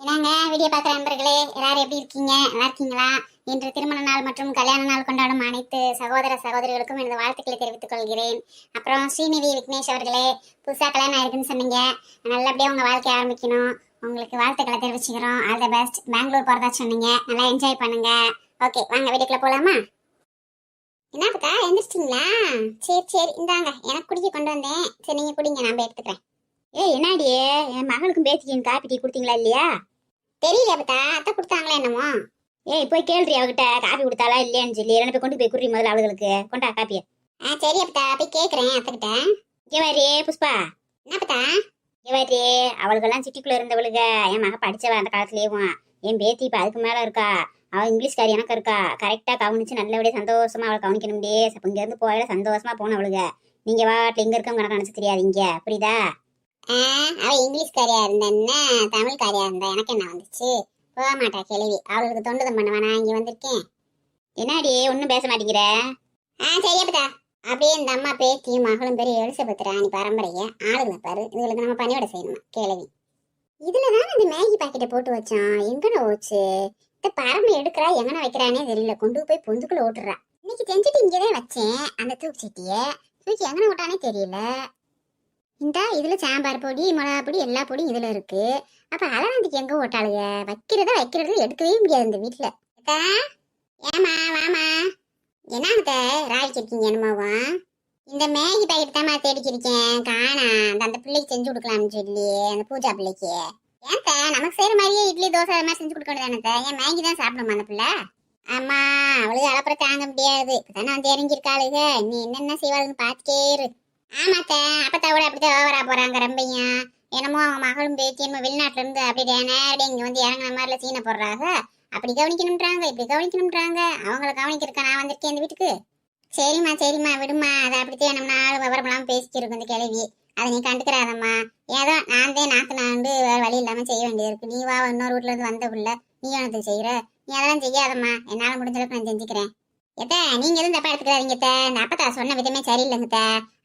என்னங்க வீடியோ பார்க்குற நண்பர்களே, எல்லாரும் எப்படி இருக்கீங்க? நல்லா இருக்கீங்களா? இன்று திருமண நாள் மற்றும் கல்யாண நாள் கொண்டாடும் அனைத்து சகோதர சகோதரிகளுக்கும் எனது வாழ்த்துக்களை தெரிவித்துக் கொள்கிறேன். அப்புறம் ஸ்ரீநிதி விக்னேஷ் அவர்களே, புதுசாக கல்யாணம் ஆயிருக்குன்னு சொன்னீங்க, நல்லபடியாக உங்கள் வாழ்க்கையை ஆரம்பிக்கணும். உங்களுக்கு வாழ்த்துக்களை தெரிவிச்சுக்கிறோம். All the best. பெங்களூர் போகிறதா சொன்னீங்க, நல்லா என்ஜாய் பண்ணுங்க. ஓகே, வாங்க வீடியோக்குள்ள போகலாமா? என்ன பத்தா எந்திரிச்சிங்களா? சரி சரி, இந்தாங்க எனக்கு குடிக்க கொண்டு வந்தேன். சரி நீங்கள் குடிங்க, நான் போய் எடுத்துக்கிறேன். என்னடியே என் மகனுக்கும் பேத்திக்கு காப்பி டீ கொடுத்தீங்களா இல்லையா? தெரியல பத்தா, அத்தை கொடுத்தாங்களா என்னமோ. போய் கேள்றி அவகிட்ட காப்பி கொடுத்தாலா இல்லையான்னு சொல்லி ரெண்டு போய் கொண்டு போய் குடுறி முதல்ல அவளுக்கு கொண்டா காப்பிய. சரி அப்பத்தா, போய் கேட்குறேன் அத்தைக்கிட்ட. இவரே புஷ்பா, என்ன பத்தா? இவரே அவளுக்கெல்லாம் சிட்டிக்குள்ள இருந்தவளுக. என் மக படிச்சவ அந்த காலத்துலயும். என் பேத்தி இப்ப அதுக்கு மேல இருக்கா. அவள் இங்கிலீஷ்காரி எனக்கு இருக்கா. கரெக்டா கவனிச்சு நல்லபடியா சந்தோஷமா அவளை கவனிக்கணும்டே. இங்க இருந்து போயில சந்தோஷமா போனவளுக. நீங்க வாட்டில் இங்க இருக்க கணக்கு நினைச்சு தெரியாது இங்க, புரியுதா? அவ இங்கிலீஷ்காரியா இருந்தேன்னா தமிழ்காரியா இருந்தா எனக்கு என்ன வந்துச்சு? போக மாட்டா கேள்வி. அவளுக்கு தொண்டுதம் பண்ணுவா. நான் இங்க வந்திருக்கேன். என்னடியே ஒன்னும் பேச மாட்டேங்கிற? சரியாப்பதா. அப்படியே இந்த அம்மா பேத்தியும் மகளும் பெரிய எலிசபெத் ராணி பரம்பரைய ஆளுங்களை பாரு. இதுகளுக்கு நம்ம பணியோட செய்யணுமா கேள்வி. இதுலதான் அந்த மேகி பாக்கெட்டை போட்டு வச்சான். எங்கன ஓச்சு இந்த பரம்பு எடுக்கிறா, எங்கன வைக்கிறானே தெரியல. கொண்டு போய் பொந்துக்குள்ள ஓட்டுறா. இன்னைக்கு செஞ்சுட்டு இங்கதான் வச்சேன் அந்த தூக்கு சட்டிய. தூக்கி எங்கன ஓட்டானே தெரியல. இந்த இதுல சாம்பார் பொடி மிளகா பொடி எல்லா பொடியும் இதுல இருக்கு. அப்ப அலவந்திக்கு எங்க ஓட்டாளுங்க? வைக்கிறது எடுக்கவே முடியாது இந்த வீட்டுல. ஏமா வாமா, என்னங்க ராய்ச்சிருக்கீங்க என்னமாவா? இந்த மேகி பாக்கெட் தான் தேடிச்சிருக்கேன், காணா. அந்த பிள்ளைக்கு செஞ்சு கொடுக்கலாம்னு சொல்லி, அந்த பூஜா பிள்ளைக்கு. ஏன் நமக்கு செய்யற மாதிரியே இட்லி தோசை அது மாதிரி செஞ்சு கொடுக்க வேண்டியதானே? ஏன் மேகி தான் சாப்பிடுமா அந்த பிள்ளை? ஆமா, அவளுக்கு அலப்புற தாங்க முடியாது. இப்பதானே வந்து இறங்கியிருக்காளுங்க. நீ என்னென்ன செய்வாளுன்னு பாத்துட்டே இரு. ஆமாத்த, அப்பத்தா கூட அப்படித்தான் ஓவரா போறாங்க ரொம்பையும். என்னமோ அவங்க மகளும் பேத்தி என்னமோ வெளிநாட்டுல இருந்து அப்படியே நேரடியா இங்க வந்து இறங்குன மாதிரில சீனை போடுறாங்க. அப்படி கவனிக்கணும்ன்றாங்க, இப்படி கவனிக்கணும்ன்றாங்க. அவங்கள கவனிக்கிறக்க நான் வந்திருக்கேன் இந்த வீட்டுக்கு. சரிம்மா விடுமா. அதை அப்படித்தான் நம்ம நாலு விவரமெல்லாம் பேசிட்டு இருக்கும் இந்த கேள்வி. அதை நீ கண்டுக்கிறாதம்மா. ஏதோ நாத்து நாண்டு வேற வழி இல்லாம செய்ய வேண்டியது இருக்கு. நீ வா, இன்னொரு வீட்டுல இருந்து வந்த புள்ள, நீ எனக்கு செய்யற. நீ அதெல்லாம் செய்யாதம்மா. என்னால முடிஞ்ச அளவுக்கு நான் செஞ்சுக்கிறேன். நீங்க எதுவும் தப்பா எடுத்துக்காதீங்க. இந்த அப்பத்தா சொன்ன விதமே சரியில்லைங்க.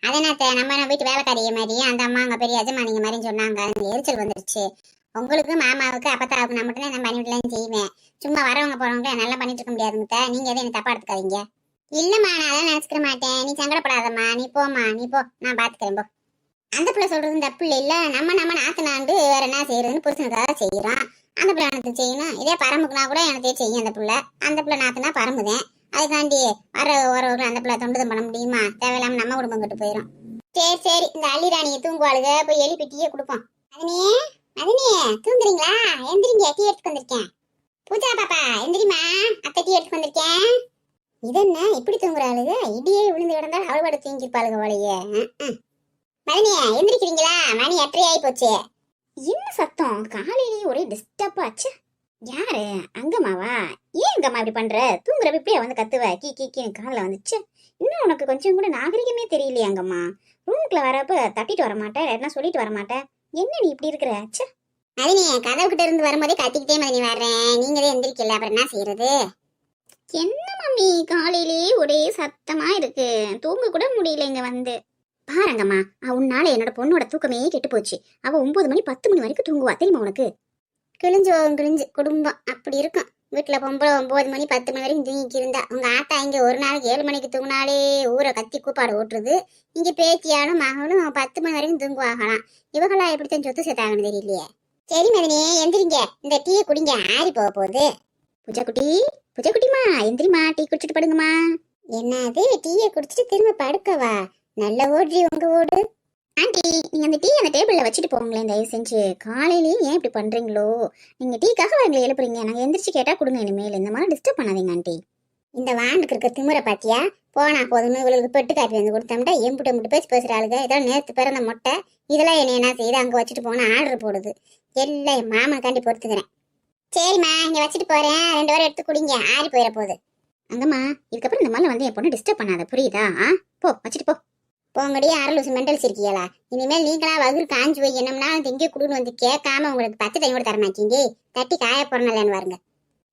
அதனாத்த நம்ம வீட்டு வேலைக்காரிய மாதிரி அந்த அம்மா அங்க பெரிய எஜமானிங்க மாதிரின்னு சொன்னாங்க. எரிச்சல் வந்துருச்சு. உங்களுக்கு மாமாவுக்கு அப்பத்தாவுக்கு நான் மட்டும் தான் நான் பண்ணிவிட்டுலாம் செய்வேன். சும்மா வரவங்க போறவங்க நல்லா பண்ணிட்டு இருக்க முடியாதுங்க. நீங்க எதுவும் எனக்கு தப்பா எடுத்துக்காதீங்க. இல்லம்மா, நான் அதெல்லாம் நினைச்சுக்க மாட்டேன். நீ சங்கடப்படாதம்மா. நீ போமா, நீ போ, நான் பாத்துக்கிறேன் போ. அந்த பிள்ளை சொல்றது தப்பு இல்ல. நம்ம நாத்து நாண்டு வேற என்ன செய்யறதுன்னு புருஷனுக்காக செய்யறோம். அந்த பிள்ளை எனக்கு செய்யணும். இதே பரம்புக்குனா கூட எனக்கு செய்யும் அந்த பிள்ளை. அந்த பிள்ளை நாத்துனா பரம்புதேன். அதுக்காண்டி வரவர்கள் அந்த பிள்ளை தொண்டுதம் பண்ண முடியுமா? தேவையில்லாம நம்ம குடும்பம் கிட்ட போயிடும். சரி, இந்த அள்ளிராணியை தூங்குவாளுக, போய் எழுப்பி டீயை கொடுப்போம். மதினியே தூங்குறீங்களா? எந்திரிங்க, டீ எடுத்துட்டு வந்திருக்கேன். பூஜா பாப்பா எந்திரிமா, அத்தை டீ எடுத்துட்டு வந்திருக்கேன். இது என்ன இப்படி தூங்குறாளுக? இடியே விழுந்து கிடந்தாலும் அவளோட தூங்கிருப்பாளுக போலயே. மதினியே எந்திரிக்கிறீங்களா? மணி 8:30 ஆகி போச்சு. என்ன சத்தம்? காலையிலேயே ஒரே டிஸ்டர்ப் ஆச்சு. யாரு? அங்கம்மாவா? ஏன் அங்கம்மா இப்படி பண்ற? தூங்குறப்ப இப்படியே வந்து கத்துவ கீ கீன்னு காலில் வந்துச்சு. இன்னும் உனக்கு கொஞ்சம் கூட நாகரிகமே தெரியலையே அங்கம்மா. ரூமுக்குள்ள வரப்ப தட்டிட்டு வர மாட்டேன், என்ன சொல்லிட்டு வர மாட்டேன். என்ன நீ இப்படி இருக்கிற? மதினி, கதவு கிட்ட இருந்து வரும்போதே கத்திக்கிட்டே மதினி வர்றேன். நீங்களே எந்திரிக்கல, அப்புறம் என்ன செய்யறது? என்ன மம்மி காலையிலேயே ஒரே சத்தமா இருக்கு, தூங்க கூட முடியல இங்க வந்து. பாருங்கம்மா, உன்னால என்னோட பொண்ணோட தூக்கமே கெட்டு போச்சு. அவ 9 மணி 10 மணி வரைக்கும் தூங்குவா தெரியுமா உனக்கு? கிழிஞ்சு குடும்பம் அப்படி இருக்கும். வீட்டுல பொம்பளை 9 மணி 10 மணி வரைக்கும் தூங்கிட்டு இருந்தா, உங்க ஆத்தா இங்க ஒரு நாளைக்கு 7 மணிக்கு தூங்கினாலே ஊரை கத்தி கூப்பாடு ஓட்டுறது. இங்க பேத்தியாலும் மகளும் 10 மணி வரைக்கும் தூங்குவாங்களாம். இவங்களா எப்படித்தான் சொத்து சேர்த்தாங்கன்னு தெரியலையே. சரி மதினியே எந்திரிங்க, இந்த டீயை குடிங்க, ஆறி போக போகுது. பூஜாக்குட்டிமா எந்திரிமா, டீ குடிச்சிட்டு படுங்கம்மா. என்னது டீயை குடிச்சிட்டு திரும்ப படுக்கவா? நல்ல ஓடுறி உங்க ஓடு. ஆண்டி, நீங்க அந்த டீ அந்த டேபிள்ல வச்சுட்டு போங்களேன் தயவு செஞ்சு. காலையிலேயே ஏன் இப்படி பண்றீங்களோ? நீங்க டீக்காக எங்களை எழுப்புறீங்க. நாங்க எந்திரிச்சு கேட்டா கொடுங்க. இனிமேல் இந்த மாதிரி டிஸ்டர்ப் பண்ணாதீங்க ஆண்டி. இந்த வாண்டுக்கு இருக்க திமுறை பாத்தியா? போனா போதுன்னு இவளுக்கு பெட்டு காப்பி வந்து கொடுத்தோம்டா எம்புட்டு பேசுறாளுங்க. இதெல்லாம் நேற்று பிறந்த மொட்டை. இதெல்லாம் என்ன செய்யுது? அங்க வச்சுட்டு போனா ஆர்டர் போடுது. எல்லாம் என் மாமனுக்காண்டி பொறுத்துக்கிறேன். சரிம்மா, இங்க வச்சுட்டு போறேன். 2 வாரம் எடுத்து குடிங்க, ஆறி போயிட போகுது. அங்கம்மா, இதுக்கப்புறம் இந்த மாதிரி வந்து என் பொண்ணு டிஸ்டர்ப் பண்ணாத, புரியுதா? போ, வச்சுட்டு போ. போங்கடி அறலூசு மெண்டல்ஸ் இருக்கீங்களா? இனிமேல் நீங்களா வகுறு காஞ்சி போய் என்னம்னா திங்க குடுன்னு வந்து கேட்காம உங்களுக்கு 10 தண்ணி கூட தரமாட்டீங்க. தட்டி காய போறனலன்னு பாருங்க.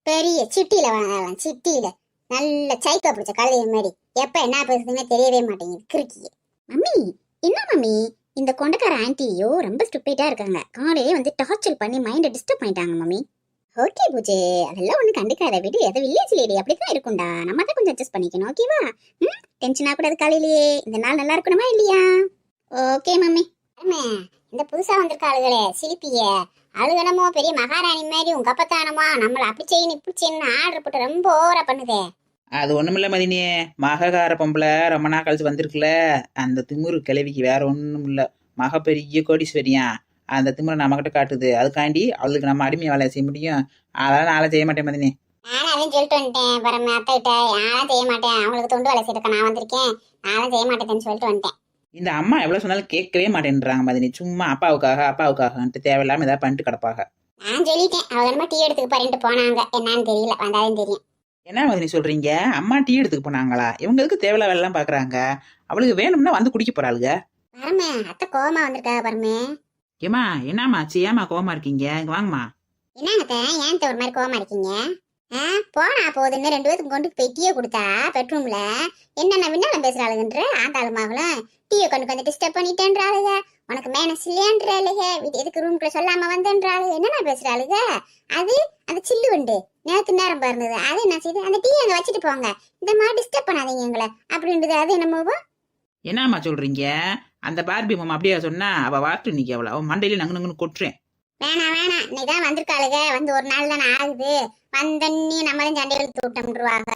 பெரிய சிட்டியில வாங்கலாம், சிட்டியில நல்ல சைக்கோ பிடிச்ச கழுதை மாதிரி எப்ப என்ன பேசுதுன்னு தெரியவே மாட்டேங்குது கிறுக்கி. மம்மி, என்ன மம்மி இந்த கொண்டக்கார ஆன்ட்டியோ ரொம்ப ஸ்டூப்பிட்டா இருக்காங்க. காலையிலே வந்து டார்ச்சர் பண்ணி மைண்டை டிஸ்டர்ப் பண்ணிட்டாங்க மம்மி. ஓகே பூஜே, அதெல்லாம் ஒண்ணு கண்டுக்காத, விடு. அது வில்லேஜ் லேடி அப்படிதான் இருக்கும்டா. நம்ம தான் கொஞ்சம் அட்ஜஸ்ட் பண்ணிக்கணும், ஓகேவா? டென்ஷன் ஆகக்கூடாது காலையிலேயே. இந்த நாள் நல்லா இருக்கணுமா இல்லையா? Okay mummy. அருமை, இந்த புதுசா வந்திருக்க ஆளுகளே சிரிப்பிய அழுகணமோ பெரிய மகாராணி மாதிரி உங்க அப்பத்தானமா நம்மள அப்படி செய்யணும் இப்படி செய்யணும் ஆர்டர் போட்டு ரொம்ப ஓவரா பண்ணுதே. அது ஒண்ணுமில்ல மதினியே, மககார பொம்பளை ரொம்ப நாள் கழிச்சு வந்திருக்குல்ல, அந்த திமிரு கிழவிக்கு வேற ஒண்ணும் இல்ல. மக பெரிய கோடீஸ்வரியா, அந்த திமிரை நம்மகிட்ட காட்டுது. அதுக்காண்டி அவளுக்கு நம்ம அடிமை வேலை செய்ய முடியும். அதெல்லாம் நாளை செய்ய மாட்டேன் மதினி. நானும் அதையும் சொல்லிட்டு வந்துட்டேன் பரம அத்தை கிட்ட, நானும் செய்ய மாட்டேன், அவங்களுக்கு தொண்டு வேலை செய்யறதுக்கு நான் வந்திருக்கேன், நானும் செய்ய மாட்டேன்னு சொல்லிட்டு வந்துட்டேன். இந்த அம்மா எவ்வளவு சொன்னாலும் கேட்கவே மாட்டேன்றாங்க மதினி. சும்மா அப்பாவுக்காகன்ட்டு தேவையில்லாம ஏதாவது பண்ணிட்டு கிடப்பாங்க. நான் சொல்லிட்டேன், அவங்க என்னமோ டீ எடுத்துக்கு போறேன்ட்டு போனாங்க, என்னன்னு தெரியல, வந்தாலும் தெரியும். என்ன மதினி சொல்றீங்க? அம்மா டீ எடுத்துக்கு போனாங்களா? இவங்களுக்கு தேவையில்ல வேலை எல்லாம் பாக்குறாங்க. அவளுக்கு வேணும்னா வந்து குடிக்க போறாளுங்க. பரம அத்தை கோவமா வந்திருக்காங்க பரமே. ஏமா என்னம்மா ஏமா கோவமா இருக்கீங்க? இங்க வாங்கம்மா. என்னங்க அத்தை, ஏன் அத்தை ஒரு மாதிரி கோவமா இருக்கீங்க? போனா போகுதுன்னு 2 பேத்துக்கு கொண்டு போய் டீயை கொடுத்தா பெட்ரூம்ல என்னென்ன விண்ணாலும் பேசுறாளுங்கன்ற ஆத்தாளுமாவளும் டீயை கொண்டு வந்து டிஸ்டர்ப் பண்ணிட்டேன்றாளுங்க. உனக்கு மேனஸ் இல்லையன்றாளுங்க, வீட்டு எதுக்கு ரூம்குள்ள சொல்லாம வந்தேன்றாளுங்க, என்னென்ன பேசுறாளுங்க. அது அந்த சில்லு உண்டு நேரத்து நேரம் பாருந்தது, அது என்ன செய்யுது, அந்த டீ அங்க வச்சுட்டு போங்க, இந்த மாதிரி டிஸ்டர்ப் பண்ணாதீங்க எங்களை அப்படின்றது. அது என்னமோ என்னம்மா சொல்றீங்க? அந்த பார்பி மாமா அப்படியே சொன்னா அவ வாட்டு இன்னைக்கு அவ மண்டையில நங்கு கொட்டுறேன். வேணாம் வேணாம், இன்னைதான் வந்திருக்காளுங்க, வந்து ஒரு நாள் தானே ஆகுது, வந்தன்னி நம்மளும் சண்டை இழுத்து விட்டோம்ன்றுவாங்க.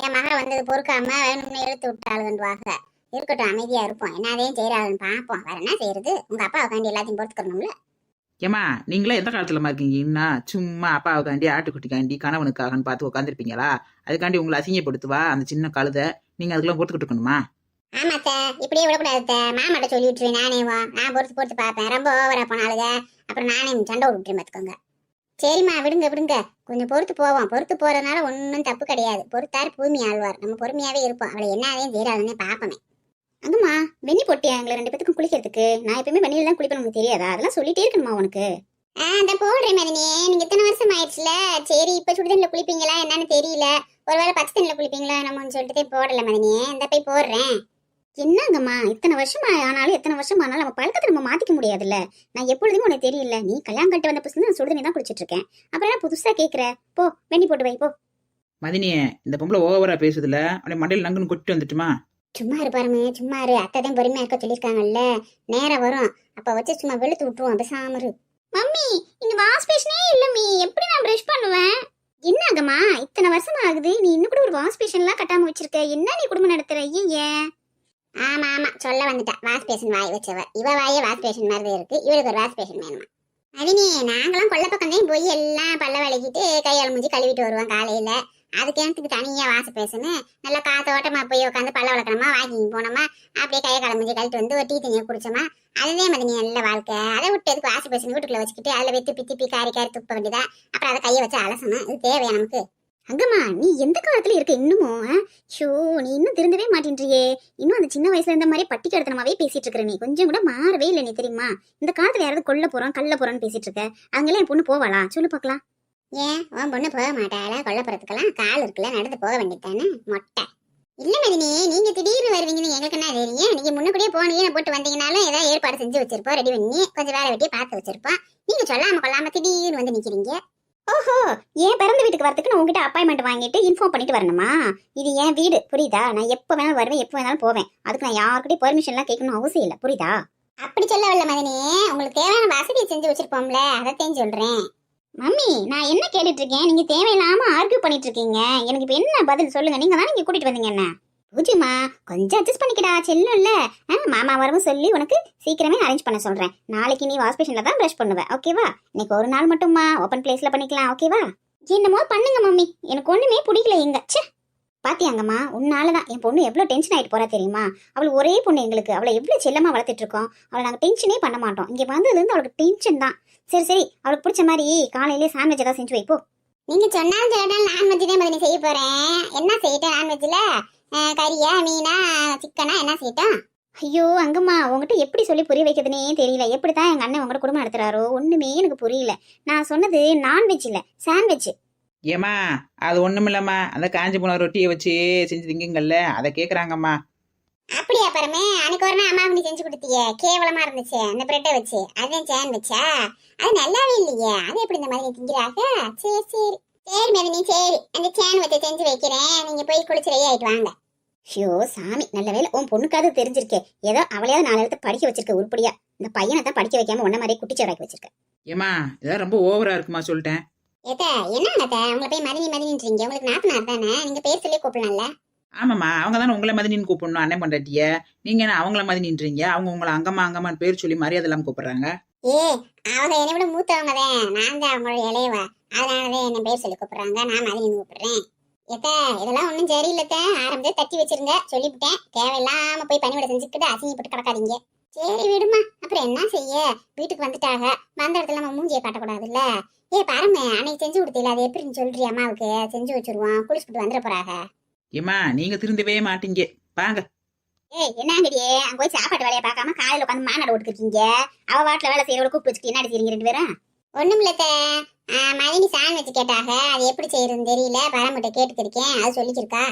என் மகளை வந்தது பொறுக்காம வேணும்னு இழுத்து விட்டாளுங்கன்றுவாங்க. இருக்கட்டும், அமைதியா இருப்போம், என்னதையும் செய்யறாளுன்னு பார்ப்போம், வேற என்ன செய்யறது, உங்க அப்பாவுக்காண்டி எல்லாத்தையும் பொறுத்துக்கணும்ல. ஏமா நீங்களே எந்த காலத்துல இருக்கீங்க? இன்னும் சும்மா அப்பாவுக்காண்டி ஆட்டுக்குட்டிக்காண்டி கணவனுக்காகன்னு பார்த்து உட்காந்துருப்பீங்களா? அதுக்காண்டி உங்களை அசிங்கப்படுத்துவா அந்த சின்ன கழுதை, நீங்க அதுக்கெல்லாம் பொறுத்துக்கிட்டு இருக்கணுமா? ஆமாத்த, இப்படியே விடக்கூடாது, மாமாட்ட சொல்லி விட்டுருவேன், நான் பொறுத்து பார்ப்பேன். ரொம்ப ஓவரா போனாளுங்க அப்புறம் நானே சண்டை விட்டுருவேன் பார்த்துக்கோங்க. சரிம்மா, விடுங்க விடுங்க, கொஞ்சம் பொறுத்து போவோம், பொறுத்து போறதுனால ஒன்றும் தப்பு கிடையாது, பொறுத்தாரு பூமி ஆழ்வார், நம்ம பொறுமையாவே இருப்போம், அவளை என்னதையும் செய்யறாளுன்னே பார்ப்போமே. அங்கம்மா வெண்ணி போட்டியா எங்களை 2 பேத்துக்கும் குளிக்கிறதுக்கு? நான் எப்பயுமே வெண்ணில தான் குளிப்பேன், உனக்கு தெரியாதா? அதெல்லாம் சொல்லிட்டே இருக்கணுமா உனக்கு? அந்த போடுறேன் மதினி, நீங்க இத்தனை வருஷம் ஆயிடுச்சுல, சரி இப்ப சுடுதண்ணில குளிப்பீங்களா என்னன்னு தெரியல, ஒருவேளை பச்சை தண்ணில குளிப்பீங்களா என்னமோன்னு சொல்லிட்டு போடல மதினி, இந்த போய் போடுறேன். என்னங்கம்மா இத்தனை வருஷம் ஆனாலும் எத்தனை வருஷம் ஆனாலும் நம்ம பழக்கத்தை நம்ம மாத்திக்க முடியாதுல்ல. நான் எப்பொழுதுமே உனக்கு தெரியல, நீ கல்யாணம் கட்டு வந்த புதுசுல நான் சுடுதண்ணி தான் குளிச்சிட்டு இருக்கேன், அப்புறம் என்ன புதுசா கேக்குற? போ வெண்ணி போட்டு வை போ. மதினியே, இந்த பொம்பளை ஓவரா பேசுதுல, அப்படியே மண்டையில நங்குன்னு கொட்டு வந்துட்டுமா? சும்மா இரு பாருமே, சும்மா இரு, அத்தைதான் பொறுமையா இருக்க சொல்லியிருக்காங்கல்ல, நேரம் வரும் அப்ப வச்சு சும்மா வெளுத்து விட்டுருவோம், பேசாம இரு. மம்மி இங்க வாஷ் பேஷனே இல்ல, மீ எப்படி நான் பிரஷ் பண்ணுவேன்? என்னங்கம்மா இத்தனை வருஷம் ஆகுது, நீ இன்னும் கூட ஒரு வாஷ் பேஷன்லாம் கட்டாம வச்சிருக்க, என்ன நீ குடும்பம் நடத்துற? ஏன்? ஆமா ஆமா, சொல்ல வந்துட்டா, வாஷ் பேஷன் வாய் வச்சவ, இவ வாயே வாஷ் பேஷன் மாதிரி இருக்கு, இவளுக்கு ஒரு வாஷ் பேஷன் வேணுமா? அதினி, நாங்களாம் கொல்ல பக்கம் போய் எல்லாம் பல்ல விளக்கிட்டு கையால் மூஞ்சி கழுவிட்டு வருவோம் காலையில, அதுக்கு எனக்கு தனியா வாஷ் பேஷனு, நல்லா காத்தோட்டமா போய் உட்காந்து பல்ல விளக்கணுமா, வாக்கிங் போனோமா, அப்படியே கையை கால மூஞ்சி கழிட்டு வந்து ஒரு டீ தண்ணியை குடிச்சோமா, அதுவே மதினி நல்ல வாழ்க்கை. அதை விட்டு எதுக்கு வாஷ் பேஷன் வீட்டுக்குள்ள வச்சுக்கிட்டு அதில் வெத்து பித்தி காரி துப்ப வேண்டியதா, அப்புறம் அதை கையை வச்சு அலசணும், இது தேவையா நமக்கு? அங்கம்மா நீ எந்த காலத்துல இருக்க இன்னமும்? ஷோ, நீ இன்னும் திருந்தவே மாட்டேன்றியே, இன்னும் அந்த சின்ன வயசுல இருந்த மாதிரி பட்டி கடத்தனமாவே பேசிட்டு இருக்கிற, நீ கொஞ்சம் கூட மாறவே இல்லை, நீ தெரியுமா? இந்த காலத்துல யாராவது கொல்ல போறோம் கல்ல போறோம்னு பேசிட்டு இருக்க, அங்கெல்லாம் என் பொண்ணு போவாளா சொல்லு பாக்கலாம்? ஏன் உன் பொண்ணு போக மாட்டாளா? கொல்லப்புறத்துக்கெல்லாம் கால் இருக்குல்ல, நடந்து போக வேண்டியதானே மொட்டை. இல்ல மதினி, நீங்க திடீர்னு வருவீங்கன்னு எங்களுக்கு என்ன தெரியும்? நீங்க முன்னக்கூடியே போனீங்க போட்டு வந்தீங்கனாலும் ஏதாவது ஏற்பாடு செஞ்சு வச்சிருப்போம், ரெடி பண்ணி கொஞ்சம் வேலை வெட்டியே பார்த்து வச்சிருப்போம், நீங்க சொல்லாம கொள்ளாம திடீர்னு வந்து நிக்கிறீங்க. ஓஹோ, ஏன் பிறந்த வீட்டுக்கு வரதுக்கு நான் உங்ககிட்ட அப்பாயின்மெண்ட் வாங்கிட்டு இன்ஃபார்ம் பண்ணிட்டு வரணுமா? இது என் வீடு, புரியுதா? நான் எப்ப வேணாலும் வருவேன், எப்ப வேணாலும் போவேன், அதுக்கு நான் யாருக்கிட்டையும் பெர்மிஷன் எல்லாம் கேட்கணும் அவசியம் இல்லை, புரியுதா? அப்படி சொல்ல வரல மதினி, உங்களுக்கு தேவையான வசதியை செஞ்சு வச்சிருப்போம்ல, அதைத்தான் சொல்றேன். மம்மி நான் என்ன கேட்டுட்டு இருக்கேன், நீங்க தேவையில்லாம ஆர்கியூ பண்ணிட்டு இருக்கீங்க, எனக்கு இப்ப என்ன பதில் சொல்லுங்க? நீங்க தான் நீங்க கூட்டிட்டு வந்தீங்க என்ன? பூஜிமா கொஞ்சம் அட்ஜஸ்ட் பண்ணிக்கடா, செல்லும் இல்ல. மாமா வரவும் சொல்லி உனக்கு சீக்கிரமே அரேஞ்ச் பண்ண சொல்றேன். நாளைக்கு நீ வாஷ் பேஷன்ல தான் ப்ரஷ் பண்ணுவ, ஓகேவா? இன்னைக்கு ஒரு நாள் மட்டுமா ஓப்பன் பிளேஸ்ல பண்ணிக்கலாம், ஓகேவா? என்னமோ பண்ணுங்க மம்மி, எனக்கு ஒண்ணுமே பிடிக்கல எங்க. ச்சே, பாத்தியாங்கம்மா, உன்னாலதான் என் பொண்ணு எவ்வளவு டென்ஷன் ஆயிட்டு போறா தெரியுமா? அவள் ஒரே பொண்ணு எங்களுக்கு, அவளை எவ்வளவு செல்லமா வளர்த்துட்டு இருக்கோம், அவளை நாங்க டென்ஷனே பண்ண மாட்டோம், இங்க வந்ததுல இருந்து அவளுக்கு டென்ஷன் தான். சரி சரி, அவளுக்கு பிடிச்ச மாதிரி காலையிலே சாண்ட்விச் ஏதாவது செஞ்சு வைப்போ. நீங்க சொன்னாலும் சொல்லட்டாலும் நான்வெஜ் தான் மதினி செய்ய போறேன். என்ன செய்யட்டும் நான்வெஜ்ல? கறியா மீனா சிக்கனா என்ன செய்யட்டும்? ஐயோ அங்கம்மா, உங்ககிட்ட எப்படி சொல்லி புரிய வைக்கிறதுனே தெரியல, எப்படிதான் எங்க அண்ணன் உங்ககிட்ட குடும்பம் நடத்துறாரோ ஒண்ணுமே எனக்கு புரியல. நான் சொன்னது நான்வெஜ் இல்ல, சாண்ட்விச். ஏமா அது ஒண்ணுமில்லம்மா, அந்த காஞ்சி போன ரொட்டியை வச்சு செஞ்சு திங்குங்கல்ல, அதை கேக்குறாங்கம்மா. அப்படியா பரமே? அன்னைக்கு ஒரு நாள் அம்மாவுக்கு நீ செஞ்சு கொடுத்தியே, கேவலமா இருந்துச்சு அந்த பிரெட்டை வச்சு. அதான் சேன் வச்சா? அது நல்லாவே இல்லையே. அது எப்படி இந்த மாதிரி திங்கிறாங்க? சரி சரி சரி மேதினி, சரி அந்த சேன் வச்சு செஞ்சு வைக்கிறேன். நீங்க போய் குளிச்சு ரெடி ஆயிட்டு வாங்க. ஷோ சாமி, நல்ல வேளை உன் பொண்ணுக்காவது தெரிஞ்சிருக்கே. ஏதோ அவளையாவது 4 எழுத்து படிக்க வச்சிருக்க உருப்படியா. இந்த பையனை தான் படிக்க வைக்காம உன்ன மாதிரி குட்டிச்சவராக்கி வச்சிருக்க. ஏமா இதெல்லாம் ரொம்ப ஓவரா இருக்குமா சொல்லிட்டேன். ஏத்த என்னங்க உங்களை போய் மதினி மதினின்றீங்க? உங்களுக்கு நாத்தனார் தானே, நீங்க பேர் சொல்லி கூப்பிடலாம்ல. ஆமாம்மா, அவங்க தானே உங்களை மதினின்னு கூப்பிடணும் அண்ணன் பண்டாட்டிய. நீங்க என்ன அவங்கள மதினின்றீங்க? அவங்க உங்களை அங்கம்மா அங்கம்மான்னு பேர் சொல்லி மரியாதை இல்லாம கூப்பிடுறாங்க. ஏ, அவங்க என்னை விட மூத்தவங்க தான், நான் தான் அவங்களோட இளையவா. அதனாலதான் என்ன பேர் சொல்லி கூப்பிடுறாங்க, நான் மதினின்னு கூப்பிடுறேன். ஏத்த இதெல்லாம் ஒன்றும் சரியில்லத்த, ஆரம்பத்தே தட்டி வச்சிருங்க, சொல்லிவிட்டேன். தேவையில்லாம போய் பணிவிட செஞ்சுக்கிட்டு அசிங்கப்பட்டு கிடக்காதீங்க. சரி விடுமா, அப்புறம் என்ன செய்ய, வீட்டுக்கு வந்துட்டாங்க, வந்த இடத்துல நம்ம மூஞ்சியை காட்டக்கூடாதுல்ல. ஏ பாருமே, அன்னைக்கு செஞ்சு கொடுத்தீல, அது எப்படின்னு சொல்றியா? அம்மாவுக்கு செஞ்சு வச்சிருவோம், குளிச்சுட்டு வந்துட போறாங்க. ஏமா நீங்க திருந்தவே மாட்டீங்க, வாங்க. ஏய் என்னங்கடியே, அங்க போய் சாப்பாட்டு வேலையை பார்க்காம காலையில உட்காந்து மாநாடு ஓட்டுக்கிட்டீங்க. அவ வாட்டில வேலை செய்யறவளை கூப்பிட்டு வச்சுட்டு என்ன செய்றீங்க 2 பேரும்? ஒண்ணுமில்லத்த, மதினி சான் வச்சு கேட்டாக, அது எப்படி செய்யறதுன்னு தெரியல, பரம்பிட்ட கேட்டுக்கிருக்கேன், அது சொல்லிச்சிருக்கா.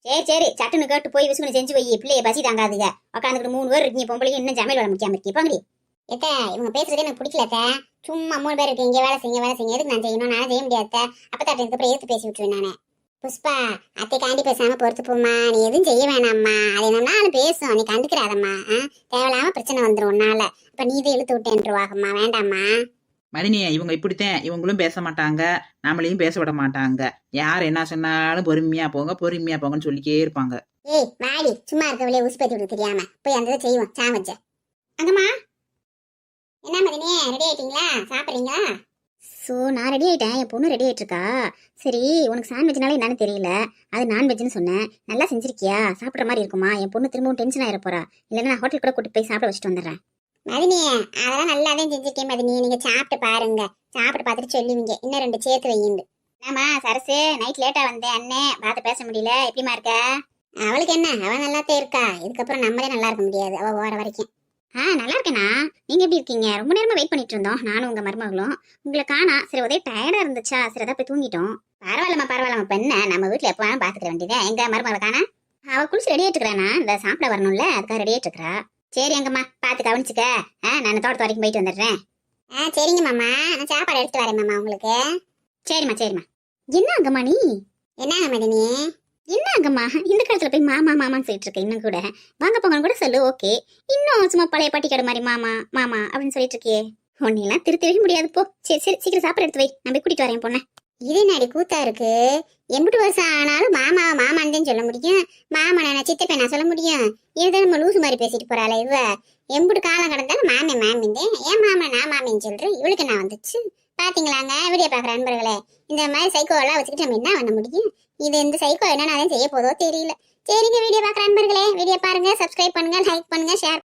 சரி சரி, சட்டுன்னு கேட்டு போய் விசுமணி செஞ்சு வை, பிள்ளைய பசி தாங்காதுங்க. உட்காந்துக்கிட்டு 3 பேர் இருக்கீங்க பொம்பளைங்க, இன்னும் சமையல் வேலை முடிக்காம இருக்கீங்க. போங்கடி. ஏத்த இவங்க பேசுறதே எனக்கு பிடிக்கலத்த. சும்மா 3 பேர் இருக்கு, இங்க வேலை செய்ய எதுக்கு நான் செய்யணும்? நானும் செய்ய முடியாத. அப்பத்தாட்ட இதுக்கப்புறம் எதிர்த்து பேசி விட்டுருவேன் நானே. புஷ்பா, அத்தைக்காண்டி பேசாம பொறுத்து போமா, நீ எதுவும் செய்ய வேணாம்மா. அது என்னன்னாலும் பேசும், நீ கண்டுக்கிறாதம்மா. தேவையில்லாம பிரச்சனை வந்துடும் உன்னால. அப்ப நீ இதை இழுத்து விட்டேன்ருவாகம்மா, வேண்டாம்மா. மதினிய இவங்க இப்படித்தான், இவங்களும் பேச மாட்டாங்க, நம்மளையும் பேச விட மாட்டாங்க. யார் என்ன சொன்னாலும் பொறுமையா போங்கன்னு சொல்லிக்கே இருப்பாங்க. ஏய் வாடி, சும்மா இருக்க வெளியே உசுப்பேத்தி விட தெரியாம போய் அந்த இதை செய்வோம். சாம் வச்ச அங்கம்மா. என்ன மதினி, ரெடி ஆயிட்டீங்களா? சாப்பிடுறீங்களா? ஸோ நான் ரெடி ஆயிட்டேன், என் பொண்ணு ரெடி ஆயிட்டு இருக்கா. சரி, உனக்கு சாண்ட்விச்னால என்னன்னு தெரியல, அது நான்வெஜ்னு சொன்னேன். நல்லா செஞ்சிருக்கியா? சாப்பிட்ற மாதிரி இருக்குமா? என் பொண்ணு திரும்பவும் டென்ஷன் ஆயிட போறா. இல்லைன்னா நான் ஹோட்டல் கூட கூட்டிட்டு போய் சாப்பிட வச்சுட்டு வந்துடுறேன். மதினி, அதெல்லாம் நல்லாதான் செஞ்சிருக்கேன் மதினி. நீங்க சாப்பிட்டு பாருங்க, சாப்பிட்டு பார்த்துட்டு சொல்லுவீங்க. இன்னும் 2 சேர்த்து வையுண்டு. ஆமா சரசு, நைட் லேட்டா வந்தேன் அண்ணே, பார்த்து பேச முடியல. எப்படிமா இருக்க? அவளுக்கு என்ன, அவ நல்லாத்தே இருக்கா. இதுக்கப்புறம் நம்மளே நல்லா இருக்க முடியாது, அவ போற வரைக்கும். நல்லா இருக்கேண்ணா. நீங்க எப்படி இருக்கீங்க? ரொம்ப நேரமா வெயிட் பண்ணிட்டு இருந்தோம், நானும் உங்க மருமகளும். உங்களை காணா. சரி, ஒரே டயர்டா இருந்துச்சா, சரி அதான் போய் தூங்கிட்டோம். பரவாயில்லம்மா பெண்ண, நம்ம வீட்டுல எப்ப வேணாலும் பாத்துக்க வேண்டியதா. எங்க மருமகளை காணா? அவ குளிச்சு ரெடி ஆயிட்டு இருக்கிறானா, இந்த சாப்பிட வரணும்ல, அதுக்காக ரெடி ஆயிட்டு இருக்கா. சரி எங்கம்மா, பார்த்து கவனிச்சுக்க. நான் தோட்டத்து வரைக்கும் போயிட்டு வந்துடுறேன். சரிங்க மாமா, நான் சாப்பாடு எடுத்து வரேன் மாமா உங்களுக்கு. சரிம்மா. என்ன அங்கம்மா நீ? என்னங்க மதினி? என்ன அங்கம்மா இந்த காலத்துல போய் மாமான்னு சொல்லிட்டு இருக்க? இன்னும் கூட வாங்க போங்கன்னு கூட சொல்லு, ஓகே. இன்னும் சும்மா பழைய பட்டிக்காடு மாதிரி மாமா அப்படின்னு சொல்லிட்டு இருக்கியே. உன்னையெல்லாம் திருத்தவே முடியாது போ. சரி சீக்கிரம் சாப்பாடு எடுத்து வை, நான் போய் கூட்டிட்டு வரேன் பொண்ணு. இது நடி கூத்தா இருக்கு. 80 வருஷம் ஆனாலும் மாமான்னு தான் சொல்ல முடியும். மாமா நான் சித்தப்ப நான் சொல்ல முடியும். இதுதான் நம்ம லூசு மாதிரி பேசிட்டு போறாள இவ. 80 காலம் கடந்தாலும் மாமிந்தே. ஏன் நான் மாமின்னு சொல்றேன். இவளுக்கு நான் வந்துச்சு பாத்தீங்களாங்க. வீடியோ பாக்குற அன்பர்களே, இந்த மாதிரி சைக்கோ எல்லாம் வச்சுக்கிட்டு நம்ம என்ன பண்ண முடியும்? இது இந்த சைக்கோ என்ன செய்ய போதோ தெரியல. சரிங்க, வீடியோ பாக்குற அன்பர்களே, வீடியோ பாருங்க, சப்ஸ்கிரைப் பண்ணுங்க, லைக் பண்ணுங்க, ஷேர்